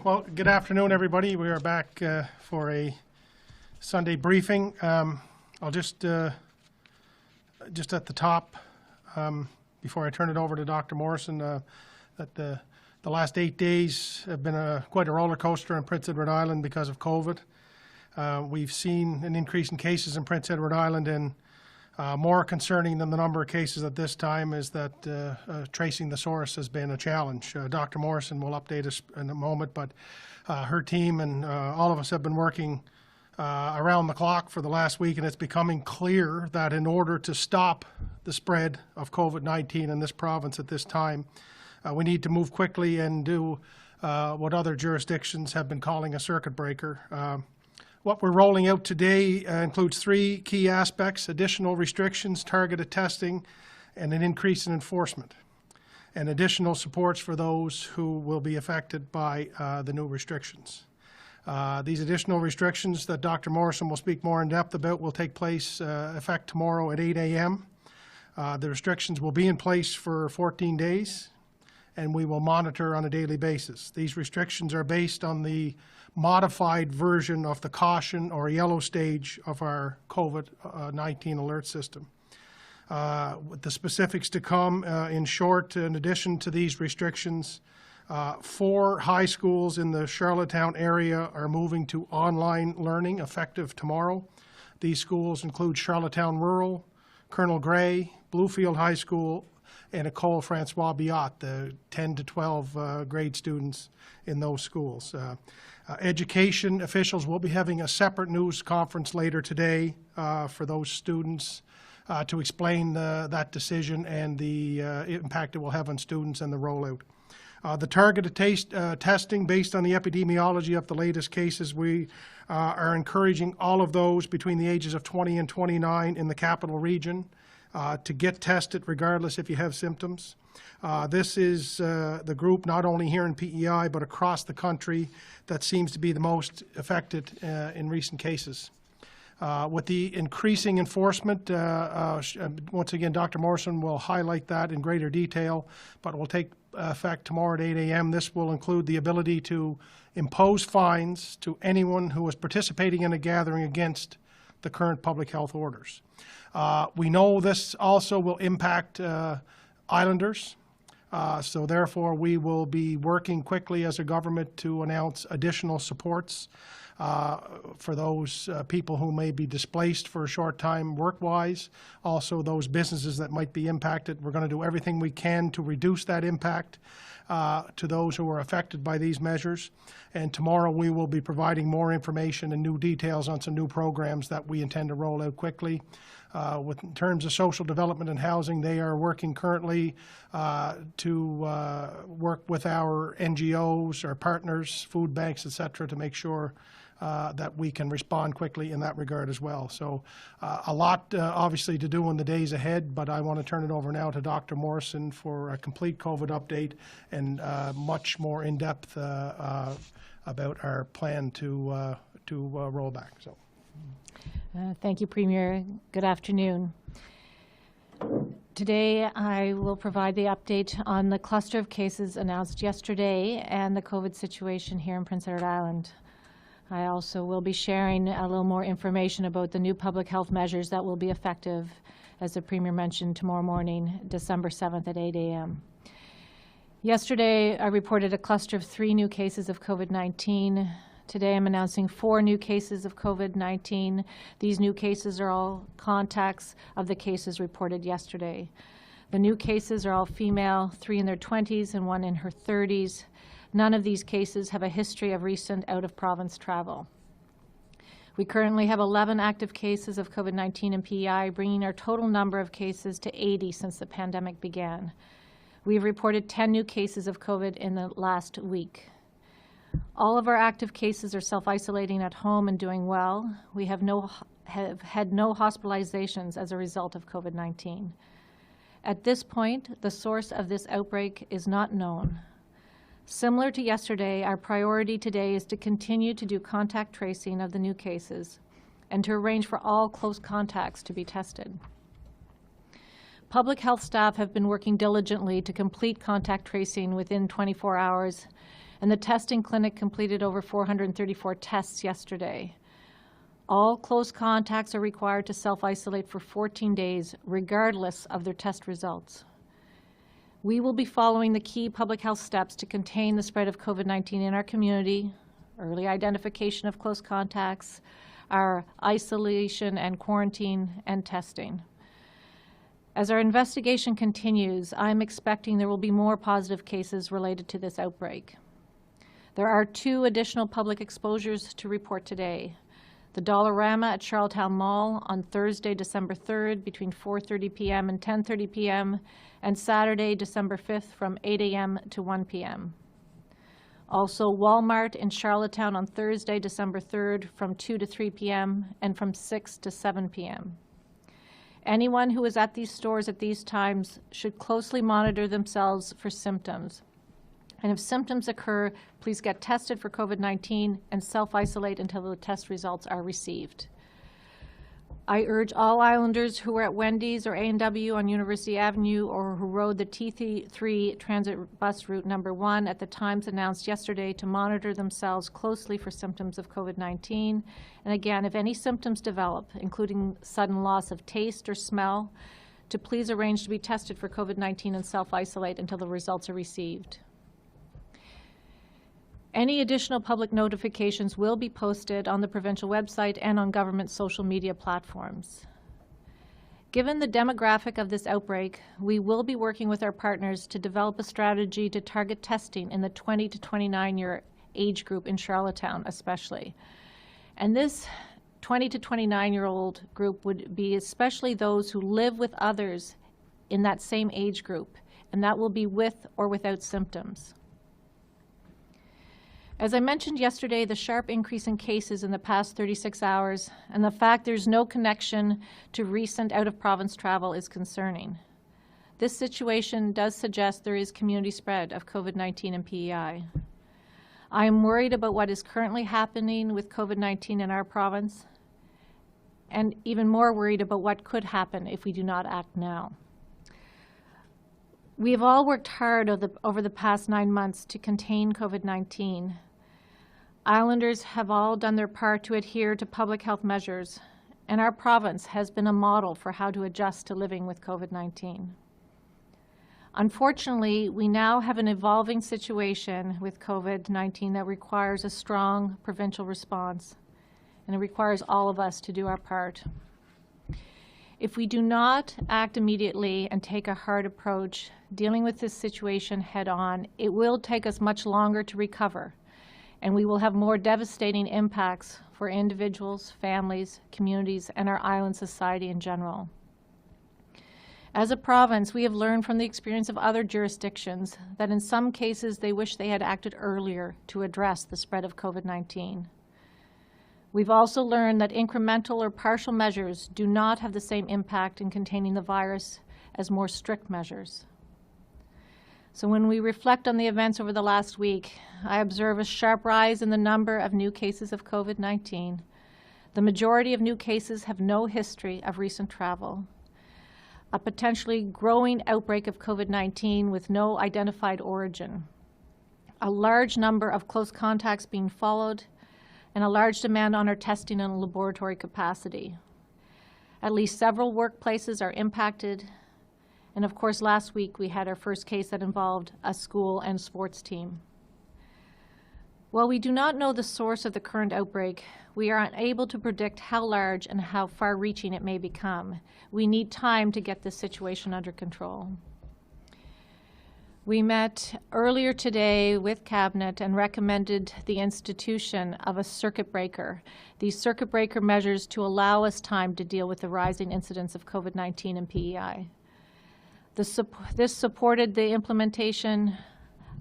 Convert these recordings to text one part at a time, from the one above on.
Well, good afternoon, everybody. We are back for a Sunday briefing. I'll just at the top, before I turn it over to Dr. Morrison, that the last 8 days have been quite a roller coaster in Prince Edward Island because of COVID. We've seen an increase in cases in Prince Edward Island, and more concerning than the number of cases at this time is that tracing the source has been a challenge. Dr. Morrison will update us in a moment, but her team and all of us have been working around the clock for the last week, and it's becoming clear that in order to stop the spread of COVID-19 in this province at this time, we need to move quickly and do what other jurisdictions have been calling a circuit breaker. What we're rolling out today includes 3 key aspects: additional restrictions, targeted testing, and an increase in enforcement, and additional supports for those who will be affected by the new restrictions. These additional restrictions that Dr. Morrison will speak more in depth about will take place, effect tomorrow at 8 a.m. The restrictions will be in place for 14 days, and we will monitor on a daily basis. These restrictions are based on the modified version of the caution or yellow stage of our COVID-19 alert system. With the specifics to come, in short, in addition to these restrictions, 4 high schools in the Charlottetown area are moving to online learning effective tomorrow. These schools include Charlottetown Rural, Colonel Gray, Bluefield High School, and École Francois Biot, the 10 to 12 grade students in those schools. Education officials will be having a separate news conference later today for those students to explain that decision and the impact it will have on students and the rollout. The targeted testing based on the epidemiology of the latest cases, we are encouraging all of those between the ages of 20 and 29 in the capital region to get tested regardless if you have symptoms. This is the group not only here in P.E.I. but across the country that seems to be the most affected in recent cases. With the increasing enforcement, once again, Dr. Morrison will highlight that in greater detail, but it will take effect tomorrow at 8 a.m. This will include the ability to impose fines to anyone who is participating in a gathering against the current public health orders. We know this also will impact islanders, so therefore we will be working quickly as a government to announce additional supports for those people who may be displaced for a short time work-wise, also those businesses that might be impacted. We're going to do everything we can to reduce that impact to those who are affected by these measures. And tomorrow we will be providing more information and new details on some new programs that we intend to roll out quickly. In terms of social development and housing, they are working currently to work with our NGOs, our partners, food banks, et cetera, to make sure that we can respond quickly in that regard as well. So a lot obviously to do in the days ahead, but I want to turn it over now to Dr. Morrison for a complete COVID update and much more in-depth about our plan to roll back. So. Thank you, Premier. Good afternoon. Today I will provide the update on the cluster of cases announced yesterday and the COVID situation here in Prince Edward Island. I also will be sharing a little more information about the new public health measures that will be effective, as the Premier mentioned, tomorrow morning, December 7th at 8 a.m. Yesterday I reported a cluster of 3 new cases of COVID-19. Today I'm announcing 4 new cases of COVID-19. These new cases are all contacts of the cases reported yesterday. The new cases are all female, 3 in their 20s and 1 in her 30s. None of these cases have a history of recent out-of-province travel. We currently have 11 active cases of COVID-19 in P.E.I., bringing our total number of cases to 80 since the pandemic began. We have reported 10 new cases of COVID in the last week. All of our active cases are self-isolating at home and doing well. We have had no hospitalizations as a result of COVID-19. At this point, the source of this outbreak is not known. Similar to yesterday, our priority today is to continue to do contact tracing of the new cases and to arrange for all close contacts to be tested. Public health staff have been working diligently to complete contact tracing within 24 hours, and the testing clinic completed over 434 tests yesterday. All close contacts are required to self-isolate for 14 days, regardless of their test results. We will be following the key public health steps to contain the spread of COVID-19 in our community, early identification of close contacts, our isolation and quarantine, and testing. As our investigation continues, I'm expecting there will be more positive cases related to this outbreak. There are 2 additional public exposures to report today. The Dollarama at Charlottetown Mall on Thursday, December 3rd between 4:30 p.m. and 10:30 p.m. and Saturday, December 5th from 8 a.m. to 1 p.m. Also, Walmart in Charlottetown on Thursday, December 3rd from 2 to 3 p.m. and from 6 to 7 p.m. Anyone who is at these stores at these times should closely monitor themselves for symptoms. And if symptoms occur, please get tested for COVID-19 and self-isolate until the test results are received. I urge all Islanders who were at Wendy's or A&W on University Avenue or who rode the T3 transit bus route number 1 at the times announced yesterday to monitor themselves closely for symptoms of COVID-19. And again, if any symptoms develop, including sudden loss of taste or smell, to please arrange to be tested for COVID-19 and self-isolate until the results are received. Any additional public notifications will be posted on the provincial website and on government social media platforms. Given the demographic of this outbreak, we will be working with our partners to develop a strategy to target testing in the 20 to 29-year age group in Charlottetown especially. And this 20 to 29-year-old group would be especially those who live with others in that same age group, and that will be with or without symptoms. As I mentioned yesterday, the sharp increase in cases in the past 36 hours and the fact there's no connection to recent out-of-province travel is concerning. This situation does suggest there is community spread of COVID-19 and P.E.I. I am worried about what is currently happening with COVID-19 in our province, and even more worried about what could happen if we do not act now. We have all worked hard over the past 9 months to contain COVID-19. Islanders have all done their part to adhere to public health measures, and our province has been a model for how to adjust to living with COVID-19. Unfortunately, we now have an evolving situation with COVID-19 that requires a strong provincial response, and it requires all of us to do our part. If we do not act immediately and take a hard approach dealing with this situation head-on, it will take us much longer to recover, and we will have more devastating impacts for individuals, families, communities, and our island society in general. As a province, we have learned from the experience of other jurisdictions that in some cases they wish they had acted earlier to address the spread of COVID-19. We've also learned that incremental or partial measures do not have the same impact in containing the virus as more strict measures. So when we reflect on the events over the last week, I observe a sharp rise in the number of new cases of COVID-19. The majority of new cases have no history of recent travel. A potentially growing outbreak of COVID-19 with no identified origin. A large number of close contacts being followed, and a large demand on our testing and laboratory capacity. At least several workplaces are impacted, and of course last week we had our first case that involved a school and sports team. While we do not know the source of the current outbreak, we are unable to predict how large and how far-reaching it may become. We need time to get this situation under control. We met earlier today with Cabinet and recommended the institution of a circuit breaker. These circuit breaker measures to allow us time to deal with the rising incidence of COVID-19 and P.E.I. This supported the implementation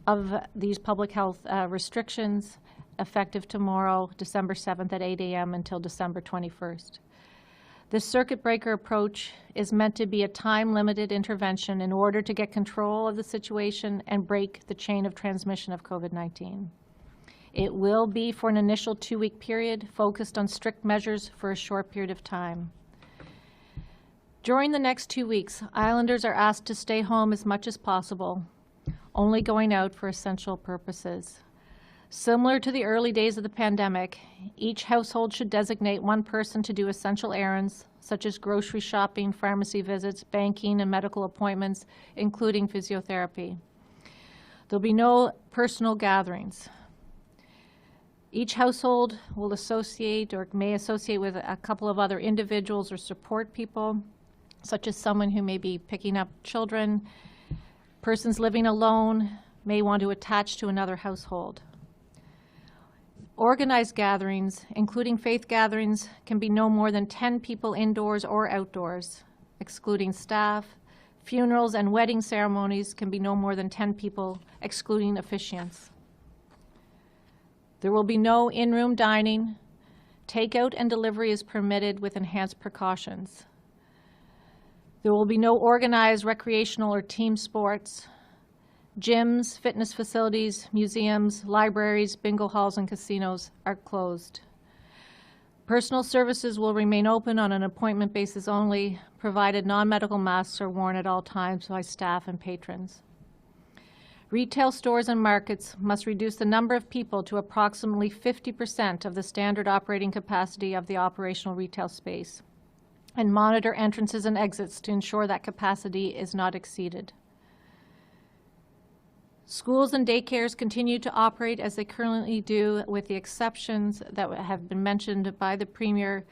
of these public health restrictions effective tomorrow, December 7th at 8 a.m. until December 21st. This circuit breaker approach is meant to be a time-limited intervention in order to get control of the situation and break the chain of transmission of COVID-19. It will be for an initial 2-week period focused on strict measures for a short period of time. During the next 2 weeks, Islanders are asked to stay home as much as possible, only going out for essential purposes. Similar to the early days of the pandemic, each household should designate one person to do essential errands, such as grocery shopping, pharmacy visits, banking, and medical appointments, including physiotherapy. There'll be no personal gatherings. Each household will associate or may associate with a couple of other individuals or support people, such as someone who may be picking up children. Persons living alone may want to attach to another household. Organized gatherings, including faith gatherings, can be no more than 10 people indoors or outdoors, excluding staff. Funerals and wedding ceremonies can be no more than 10 people, excluding officiants. There will be no in-room dining. Takeout and delivery is permitted with enhanced precautions. There will be no organized recreational or team sports. Gyms, fitness facilities, museums, libraries, bingo halls, and casinos are closed. Personal services will remain open on an appointment basis only, provided non-medical masks are worn at all times by staff and patrons. Retail stores and markets must reduce the number of people to approximately 50% of the standard operating capacity of the operational retail space, and monitor entrances and exits to ensure that capacity is not exceeded. Schools and daycares continue to operate as they currently do, with the exceptions that have been mentioned by the Premier,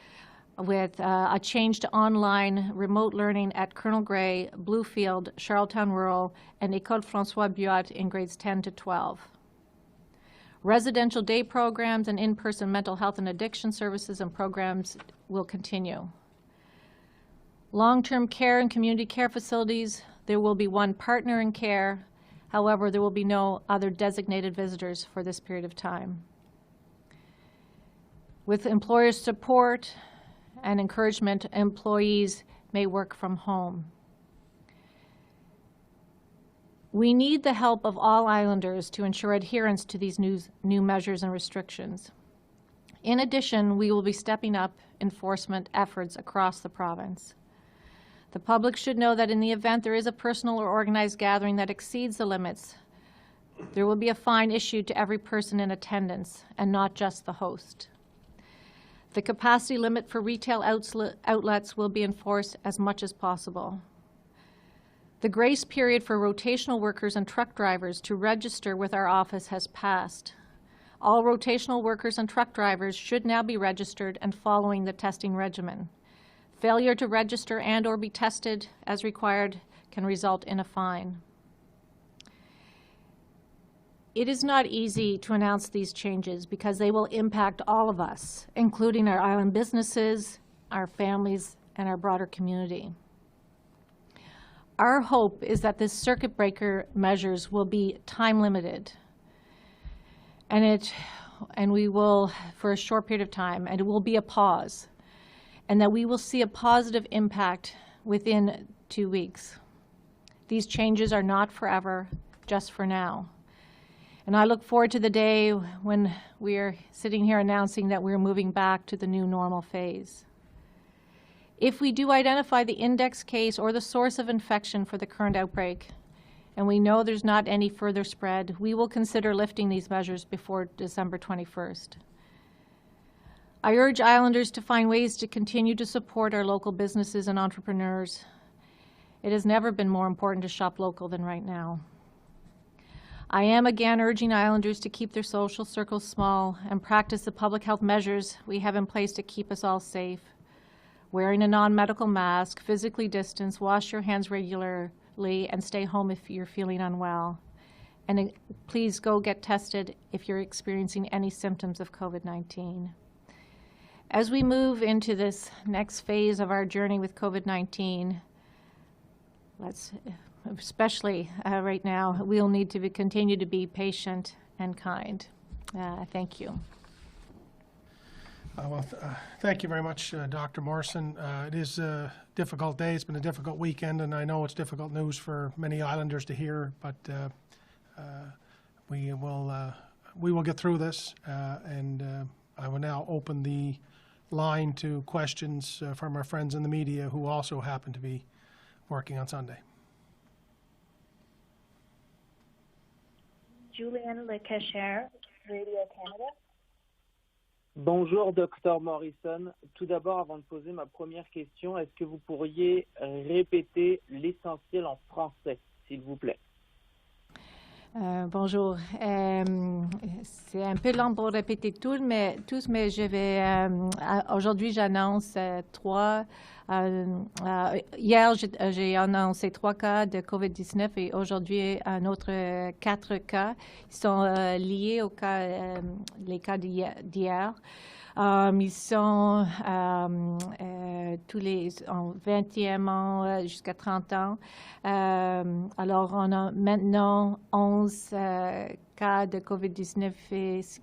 with a change to online remote learning at Colonel Gray, Bluefield, Charlottetown Rural, and École François Buat in grades 10 to 12. Residential day programs and in-person mental health and addiction services and programs will continue. Long-term care and community care facilities, there will be one partner in care. However, there will be no other designated visitors for this period of time. With employers' support and encouragement, employees may work from home. We need the help of all islanders to ensure adherence to these new measures and restrictions. In addition, we will be stepping up enforcement efforts across the province. The public should know that in the event there is a personal or organized gathering that exceeds the limits, there will be a fine issued to every person in attendance and not just the host. The capacity limit for retail outlets will be enforced as much as possible. The grace period for rotational workers and truck drivers to register with our office has passed. All rotational workers and truck drivers should now be registered and following the testing regimen. Failure to register and or be tested as required can result in a fine. It is not easy to announce these changes because they will impact all of us, including our island businesses, our families, and our broader community. Our hope is that this circuit breaker measures will be time limited, and we will, for a short period of time, and it will be a pause, and that we will see a positive impact within 2 weeks. These changes are not forever, just for now. And I look forward to the day when we are sitting here announcing that we're moving back to the new normal phase. If we do identify the index case or the source of infection for the current outbreak, and we know there's not any further spread, we will consider lifting these measures before December 21st. I urge Islanders to find ways to continue to support our local businesses and entrepreneurs. It has never been more important to shop local than right now. I am again urging Islanders to keep their social circles small and practice the public health measures we have in place to keep us all safe. Wearing a non-medical mask, physically distance, wash your hands regularly, and stay home if you're feeling unwell. And please go get tested if you're experiencing any symptoms of COVID-19. As we move into this next phase of our journey with COVID-19, especially right now, we'll need to continue to be patient and kind. Thank you. Thank you very much, Dr. Morrison. It is a difficult day. It's been a difficult weekend, and I know it's difficult news for many Islanders to hear, but we will get through this, and I will now open the line to questions from our friends in the media who also happen to be working on Sunday. Julianne Lecacher, Radio Canada. Bonjour, Dr Morrison. Tout d'abord, avant de poser ma première question, est-ce que vous pourriez répéter l'essentiel en français, s'il vous plaît? Bonjour. C'est un peu long pour répéter tous, mais je vais... aujourd'hui, j'annonce hier, j'ai annoncé 3 cas de COVID-19 et aujourd'hui, un autre 4 cas. Ils sont liés aux cas, les cas d'hier. Ils sont tous les 20e ans jusqu'à 30 ans. Alors, on a maintenant 11 cas de COVID-19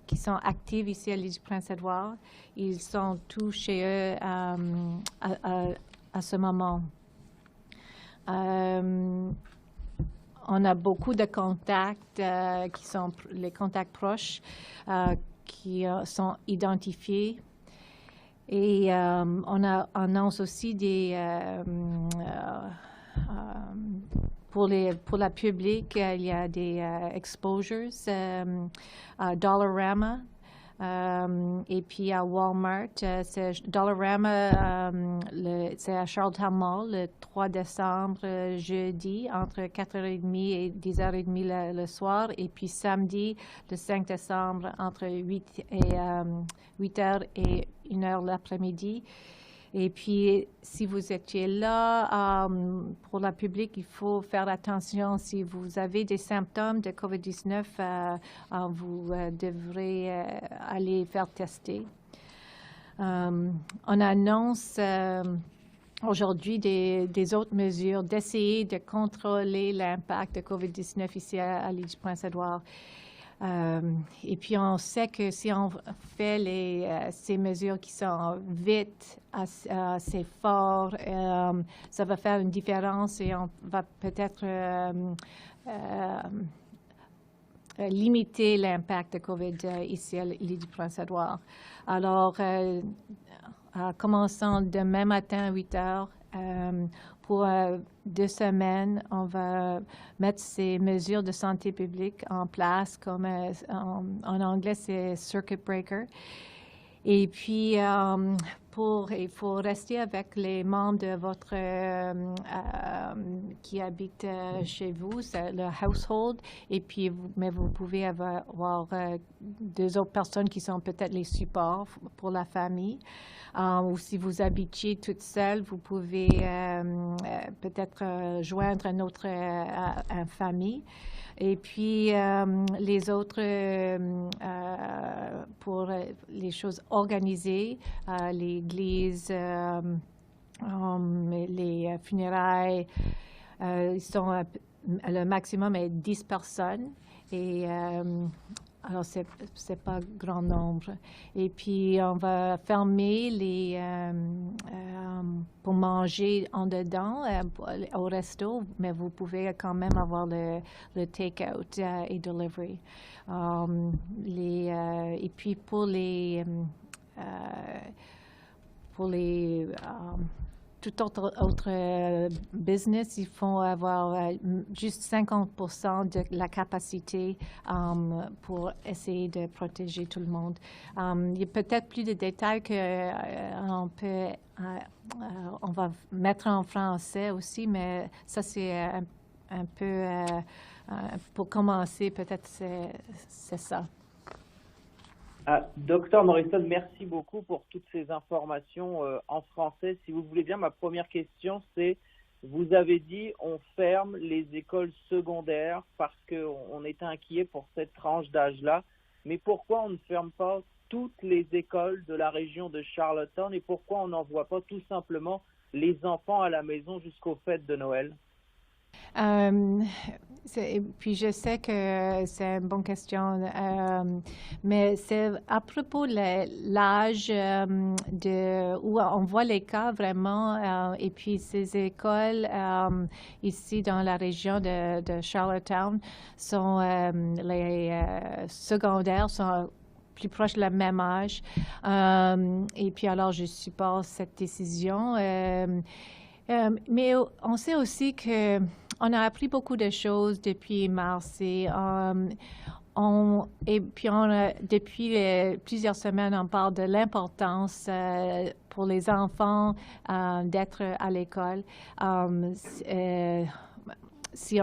qui sont actifs ici à l'île du Prince-Édouard. Ils sont tous chez eux à ce moment. On a beaucoup de contacts qui sont les contacts proches qui sont identifiés. Et on annonce aussi pour la public, il y a des exposures à Dollarama et puis à Walmart. Dollarama, c'est à Charlottetown Mall le 3 décembre, jeudi, entre 4h30 et 10h30 le soir. Et puis samedi, le 5 décembre, entre 8h et 1h l'après-midi. Et puis, si vous étiez là, pour la public, il faut faire attention. Si vous avez des symptômes de COVID-19, vous devrez aller faire tester. On annonce aujourd'hui des autres mesures d'essayer de contrôler l'impact de COVID-19 ici à l'île du Prince-Édouard. Et puis, on sait que si on fait ces mesures qui sont vite, assez fort, ça va faire une différence et on va peut-être limiter l'impact de COVID ici à l'île du Prince-Édouard. Alors, commençant demain matin à 8 heures, pour 2 semaines, on va mettre ces mesures de santé publique en place, comme en anglais, c'est circuit breaker. Et puis, il faut rester avec les membres de votre qui habitent chez vous, c'est le household. Et puis, mais vous pouvez avoir 2 autres personnes qui sont peut-être les supports pour la famille. Ou si vous habitiez toute seule, vous pouvez peut-être joindre une autre famille. Et puis, les autres, pour les choses organisées, l'église, les funérailles, ils sont, le maximum est 10 personnes. Et alors, c'est pas grand nombre. Et puis, on va fermer pour manger en dedans au resto, mais vous pouvez quand même avoir le take-out et delivery. Et puis, pour les tout autre business, il faut avoir juste 50% de la capacité pour essayer de protéger tout le monde. Il y a peut-être plus de détails qu'on on va mettre en français aussi, mais ça, c'est un peu, pour commencer, peut-être c'est ça. Docteur Morrison, merci beaucoup pour toutes ces informations en français. Si vous voulez bien, ma première question, c'est, vous avez dit on ferme les écoles secondaires parce qu'on est inquiet pour cette tranche d'âge-là. Mais pourquoi on ne ferme pas toutes les écoles de la région de Charlottetown et pourquoi on n'envoie pas tout simplement les enfants à la maison jusqu'aux fêtes de Noël? Puis je sais que c'est une bonne question, mais c'est à propos de l'âge où on voit les cas vraiment, et puis ces écoles ici dans la région de Charlottetown sont les secondaires sont plus proches de la même âge, et puis alors je supporte cette décision. Mais on sait aussi qu'on a appris beaucoup de choses depuis mars et on Et puis, depuis plusieurs semaines, on parle de l'importance pour les enfants d'être à l'école. Si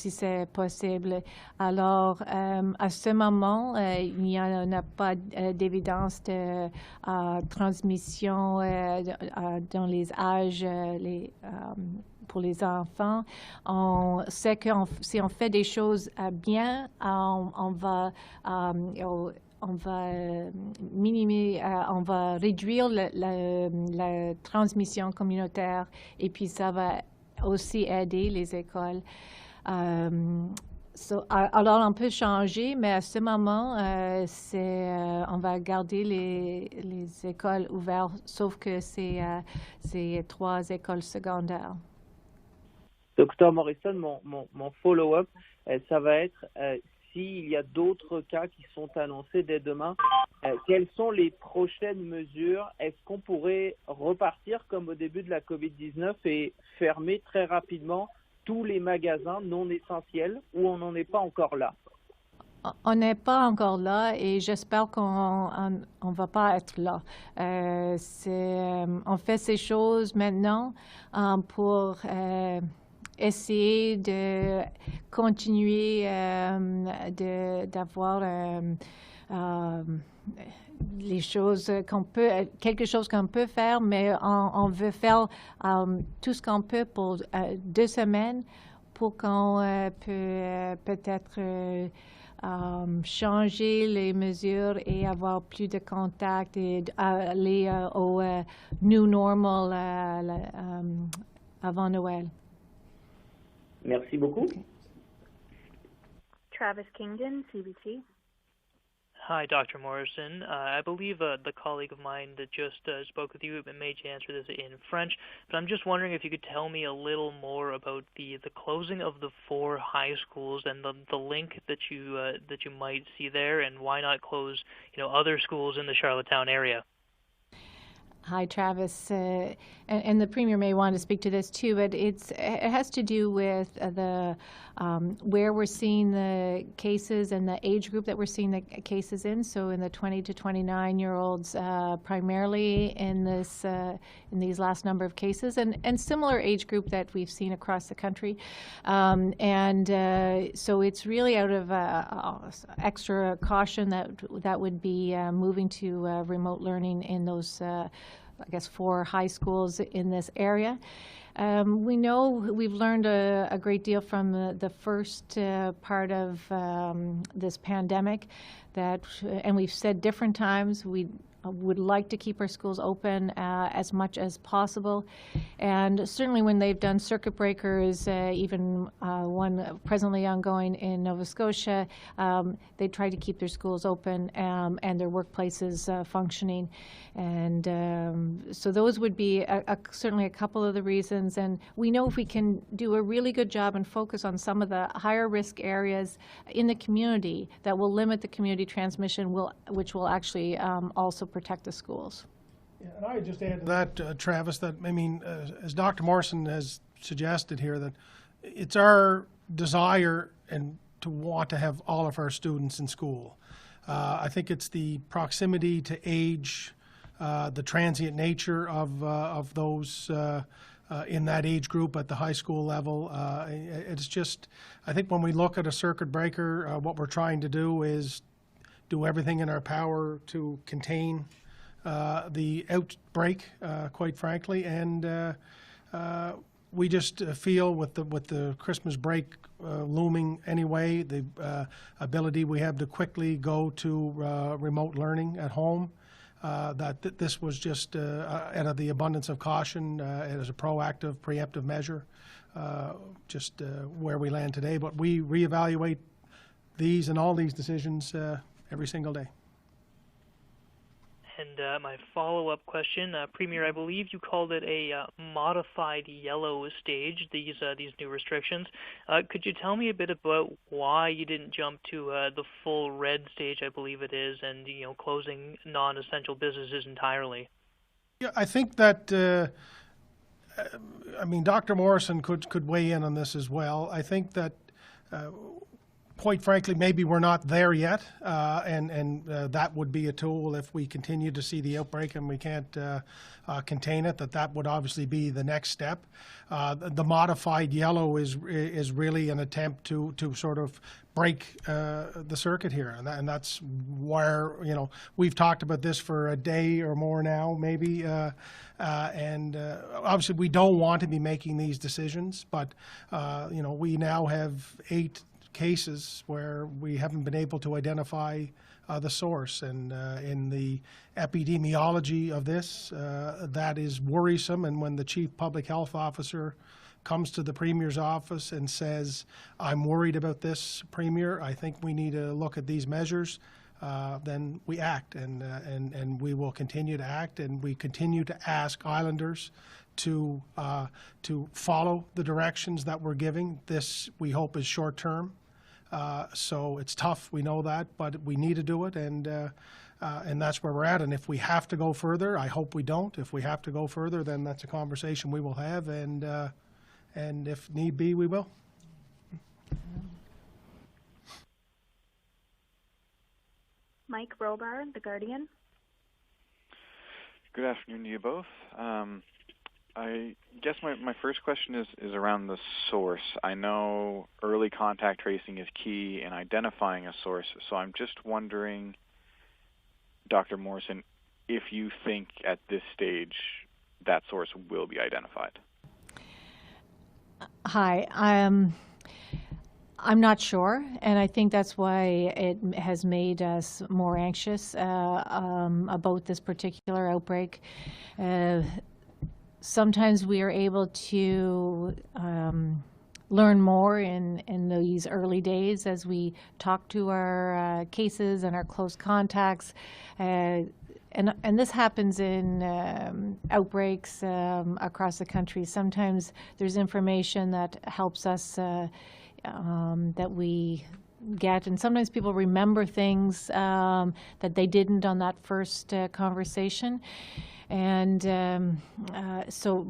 c'est possible. Alors, à ce moment, il n'y en a pas d'évidence de transmission dans les âges pour les enfants. On sait que si on fait des choses bien, on va réduire la transmission communautaire et puis ça va aussi aider les écoles. Alors, on peut changer, mais à ce moment, on va garder les écoles ouvertes, sauf que c'est 3 écoles secondaires. Docteur Morrison, mon follow-up, ça va être s'il y a d'autres cas qui sont annoncés dès demain, quelles sont les prochaines mesures? Est-ce qu'on pourrait repartir comme au début de la COVID-19 et fermer très rapidement tous les magasins non essentiels ou on n'en est pas encore là? On n'est pas encore là et j'espère qu'on ne va pas être là. On fait ces choses maintenant pour essayer de continuer d'avoir les choses quelque chose qu'on peut faire, mais on veut faire tout ce qu'on peut pour 2 semaines pour qu'on peut-être changer les mesures et avoir plus de contacts et aller au new normal avant Noël. Merci beaucoup. Okay. Travis Kingdon, CBC. Hi, Dr. Morrison. I believe the colleague of mine that just spoke with you made you answer this in French, but I'm just wondering if you could tell me a little more about the closing of the 4 high schools and the link that you might see there, and why not close other schools in the Charlottetown area. Hi, Travis. And the Premier may want to speak to this too, but it has to do with where we're seeing the cases and the age group that we're seeing the cases in. So in the 20 to 29-year-olds, primarily in these last number of cases, and similar age group that we've seen across the country. So it's really out of extra caution that would be moving to remote learning in those I guess 4 high schools in this area. We know we've learned a great deal from the first part of this pandemic and we've said different times we would like to keep our schools open as much as possible. And certainly when they've done circuit breakers, even one presently ongoing in Nova Scotia, they try to keep their schools open and their workplaces functioning. And so those would be certainly a couple of the reasons. And we know if we can do a really good job and focus on some of the higher risk areas in the community, that will limit the community transmission, which will actually also protect the schools. Yeah, and I would just add to that, Travis, that, I mean, as Dr. Morrison has suggested here, that it's our desire and to want to have all of our students in school. I think it's the proximity to age, the transient nature of those in that age group at the high school level. It's just, I think when we look at a circuit breaker, what we're trying to do is do everything in our power to contain the outbreak, quite frankly, and we just feel with the Christmas break looming anyway, the ability we have to quickly go to remote learning at home, that this was just out of the abundance of caution as a proactive, preemptive measure, just where we land today. But we reevaluate these and all these decisions every single day. And my follow-up question, Premier, I believe you called it a modified yellow stage, these new restrictions. Could you tell me a bit about why you didn't jump to the full red stage, I believe it is, and closing non-essential businesses entirely? Yeah, I think that I mean, Dr. Morrison could weigh in on this as well. I think that quite frankly, maybe we're not there yet, and that would be a tool if we continue to see the outbreak and we can't contain it, that would obviously be the next step. The modified yellow is really an attempt to sort of break the circuit here, and that's where, you know, we've talked about this for a day or more now, maybe, and obviously we don't want to be making these decisions, but you know, we now have 8 cases where we haven't been able to identify the source, and in the epidemiology of this, that is worrisome. And when the chief public health officer comes to the Premier's office and says, I'm worried about this, Premier, I think we need to look at these measures, then we act, and we will continue to act, and we continue to ask Islanders to follow the directions that we're giving. This, we hope, is short term. So it's tough, we know that, but we need to do it, and that's where we're at. And if we have to go further, I hope we don't. If we have to go further, then that's a conversation we will have, and if need be, we will. Mike Robar, The Guardian. Good afternoon to you both. I guess my first question is around the source. I know early contact tracing is key in identifying a source, so I'm just wondering, Dr. Morrison, if you think at this stage that source will be identified. Hi. I'm not sure, and I think that's why it has made us more anxious about this particular outbreak. Sometimes we are able to learn more in these early days as we talk to our cases and our close contacts. And this happens in outbreaks across the country. Sometimes there's information that helps us that we get, and sometimes people remember things that they didn't on that first conversation. And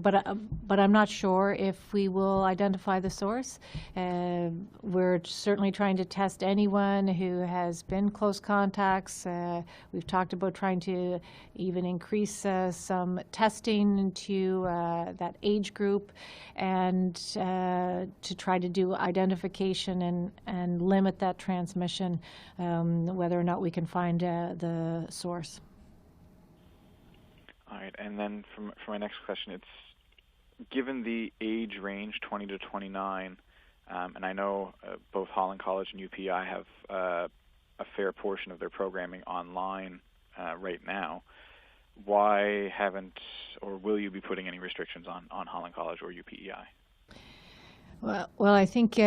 but I'm not sure if we will identify the source. We're certainly trying to test anyone who has been close contacts. We've talked about trying to even increase some testing to that age group, and to try to do identification and limit that transmission, whether or not we can find the source. All right, and then for my next question, it's given the age range 20 to 29, and I know both Holland College and U.P.E.I. have a fair portion of their programming online right now. Why haven't, or will you be putting any restrictions on Holland College or U.P.E.I.? Well, I think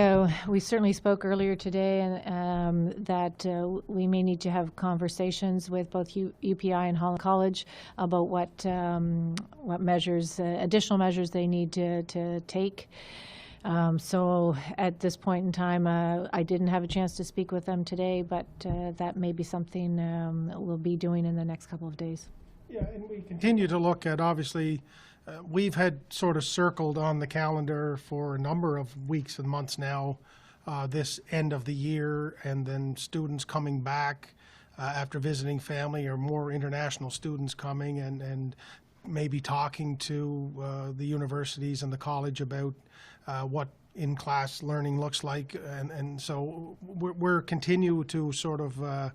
we certainly spoke earlier today, and that we may need to have conversations with both U.P.E.I. and Holland College about what measures, additional measures they need to take. So at this point in time, I didn't have a chance to speak with them today, but that may be something we'll be doing in the next couple of days. Yeah, and we continue to look at, obviously, we've had sort of circled on the calendar for a number of weeks and months now, this end of the year, and then students coming back after visiting family, or more international students coming, and maybe talking to the universities and the college about what in-class learning looks like. And so we're continue to sort of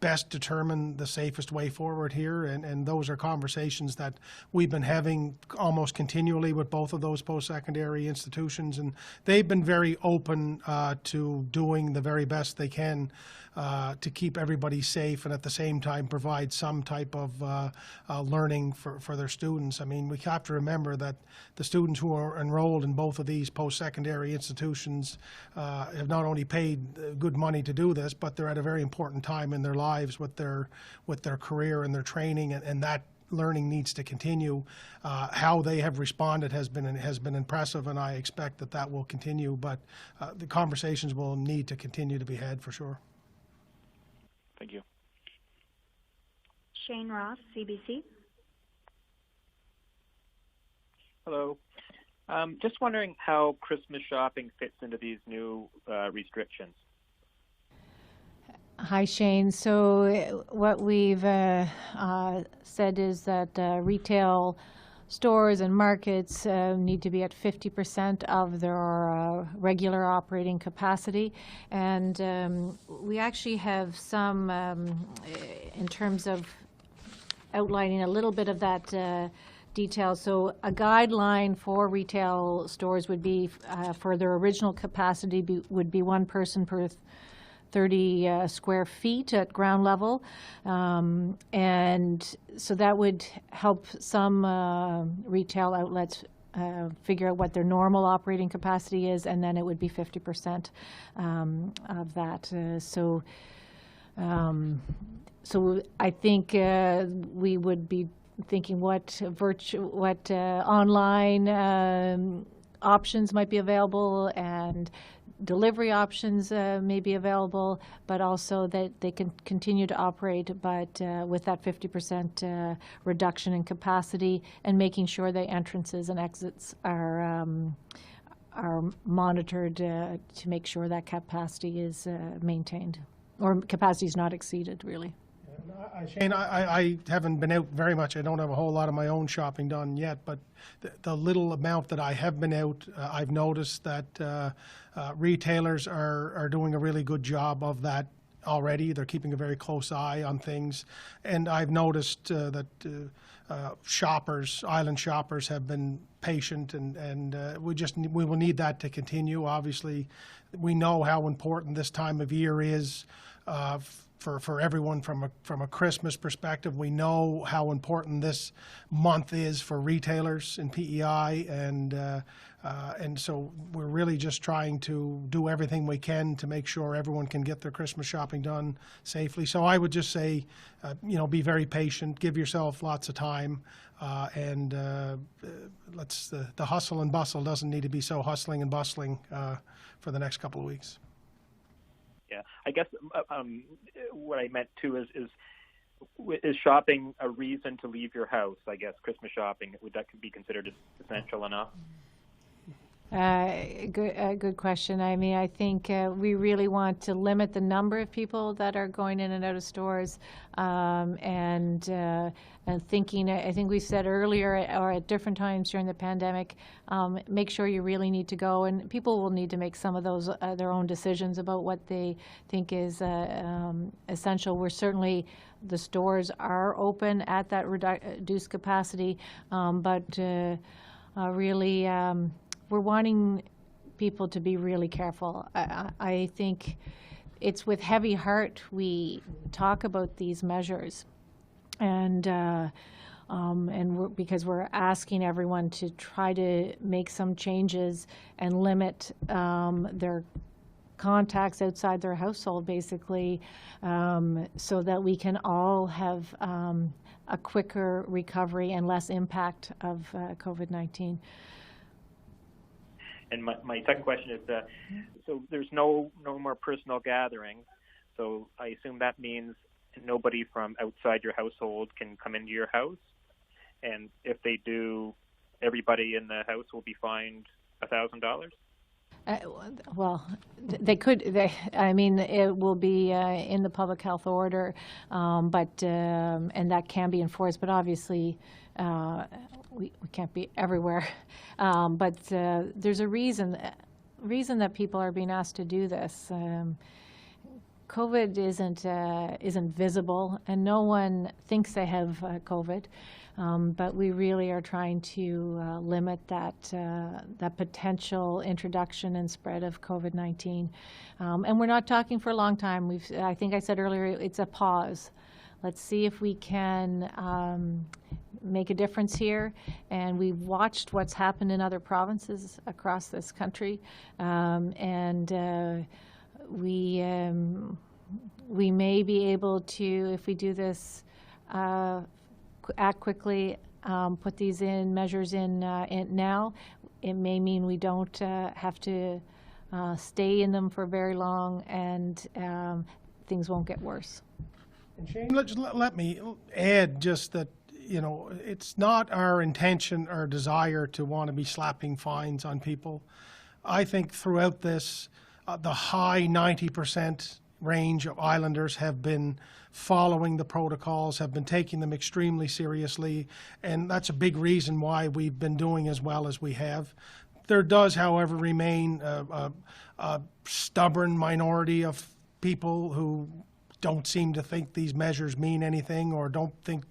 best determine the safest way forward here, and those are conversations that we've been having almost continually with both of those post-secondary institutions, and they've been very open to doing the very best they can to keep everybody safe, and at the same time provide some type of learning for their students. I mean, we have to remember that the students who are enrolled in both of these post-secondary institutions have not only paid good money to do this, but they're at a very important time in their lives with their career and their training, and that learning needs to continue. How they have responded has been impressive, and I expect that will continue, but the conversations will need to continue to be had for sure. Thank you. Shane Ross, CBC. Hello. Just wondering how Christmas shopping fits into these new restrictions. Hi, Shane. So what we've said is that retail stores and markets need to be at 50% of their regular operating capacity. And we actually have some, in terms of outlining a little bit of that detail. So a guideline for retail stores would be, for their original capacity, would be one person per 30 square feet at ground level. And so that would help some retail outlets figure out what their normal operating capacity is, and then it would be 50% of that. So I think we would be thinking what online options might be available, and delivery options may be available, but also that they can continue to operate, but with that 50% reduction in capacity, and making sure the entrances and exits are monitored to make sure that capacity is maintained, or capacity is not exceeded, really. Shane, I haven't been out very much. I don't have a whole lot of my own shopping done yet, but the little amount that I have been out, I've noticed that retailers are doing a really good job of that already. They're keeping a very close eye on things. And I've noticed that island shoppers have been patient, and we will need that to continue. Obviously, we know how important this time of year is for everyone from a Christmas perspective. We know how important this month is for retailers in P.E.I, and so we're really just trying to do everything we can to make sure everyone can get their Christmas shopping done safely. So I would just say, be very patient, give yourself lots of time, and the hustle and bustle doesn't need to be so hustling and bustling for the next couple of weeks. Yeah, I guess what I meant too is shopping a reason to leave your house? I guess Christmas shopping, would that be considered essential enough? Good question. I mean, I think we really want to limit the number of people that are going in and out of stores, and thinking. I think we said earlier, or at different times during the pandemic, make sure you really need to go, and people will need to make some of those their own decisions about what they think is essential. We're certainly, the stores are open at that reduced capacity, but really. We're wanting people to be really careful. I think it's with heavy heart we talk about these measures, and because we're asking everyone to try to make some changes and limit their contacts outside their household, basically, so that we can all have a quicker recovery and less impact of COVID-19. And my second question is, so there's no more personal gatherings, so I assume that means nobody from outside your household can come into your house, and if they do, everybody in the house will be fined $1,000? Well, they could. I mean, it will be in the public health order, but and that can be enforced. But obviously, we can't be everywhere. But there's a reason that people are being asked to do this. COVID isn't visible, and no one thinks they have COVID. But we really are trying to limit that potential introduction and spread of COVID-19. And we're not talking for a long time. I think I said earlier, it's a pause. Let's see if we can make a difference here. And we've watched what's happened in other provinces across this country. And we may be able to, if we do this, act quickly, put these measures in now. It may mean we don't have to stay in them for very long, and things won't get worse. And Shane, let me add just that, it's not our intention or desire to want to be slapping fines on people. I think throughout this, the high 90% range of islanders have been following the protocols, have been taking them extremely seriously, and that's a big reason why we've been doing as well as we have. There does, however, remain a stubborn minority of people who don't seem to think these measures mean anything or don't think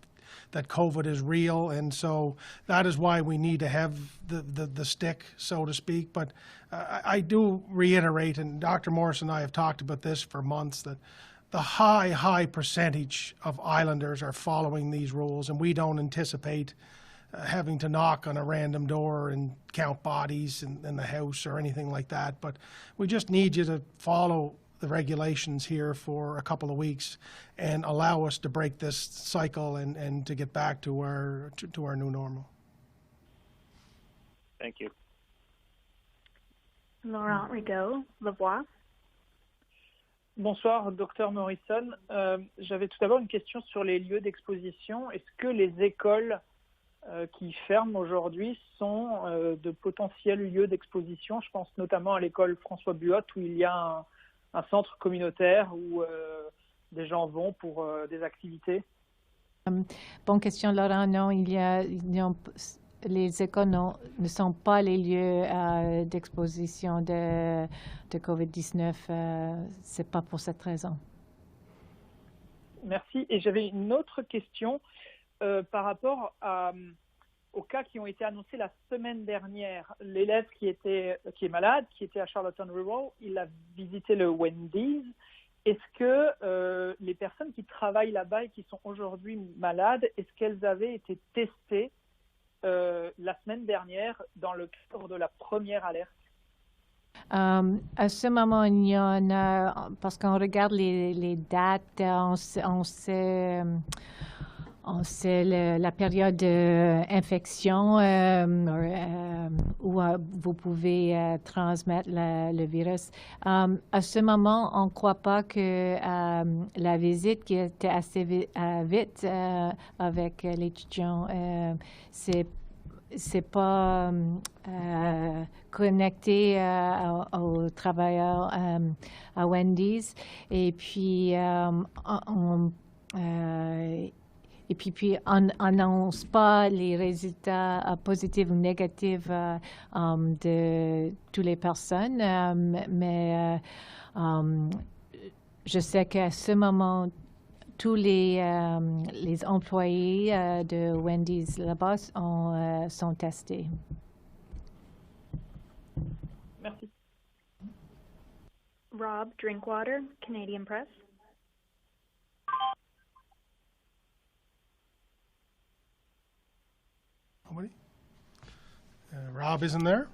that COVID is real, and so that is why we need to have the stick, so to speak. But I do reiterate, and Dr. Morrison and I have talked about this for months, that the high percentage of islanders are following these rules, and we don't anticipate having to knock on a random door and count bodies in the house or anything like that. But we just need you to follow the regulations here for a couple of weeks and allow us to break this cycle and to get back to our new normal. Thank you. Laurent Rigaud, Le Voix. Bonsoir, Dr Morrison. J'avais tout d'abord une question sur les lieux d'exposition. Est-ce que les écoles qui ferment aujourd'hui sont de potentiels lieux d'exposition? Je pense notamment à l'école François Buot où il y a un centre communautaire où des gens vont pour des activités. Bonne question, Laurent. Non, les écoles ne sont pas les lieux d'exposition de COVID-19. C'est pas pour cette raison. Merci. Et j'avais une autre question par rapport aux cas qui ont été annoncés la semaine dernière. L'élève qui est malade, qui était à Charlottetown Rural, il a visité le Wendy's. Est-ce que les personnes qui travaillent là-bas et qui sont aujourd'hui malades, est-ce qu'elles avaient été testées la semaine dernière dans le cadre de la première alerte? À ce moment, il y en a, parce qu'on regarde les dates, on sait la période d'infection où vous pouvez transmettre le virus. À ce moment, on ne croit pas que la visite qui était assez vite avec l'étudiant, c'est pas connecté aux travailleurs à Wendy's. Et puis, on n'annonce pas les résultats positifs ou négatifs de toutes les personnes, mais je sais qu'à ce moment, tous les employés de Wendy's là-bas sont testés. Merci. Rob Drinkwater, Canadian Press. Nobody? Rob isn't there?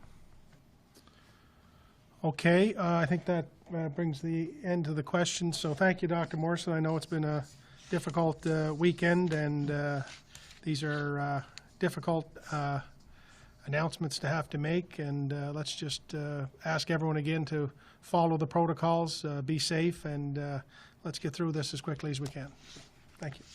Okay, I think that brings the end to the questions. So thank you, Dr. Morrison. I know it's been a difficult weekend, and these are difficult announcements to have to make. And let's just ask everyone again to follow the protocols, be safe, and let's get through this as quickly as we can. Thank you.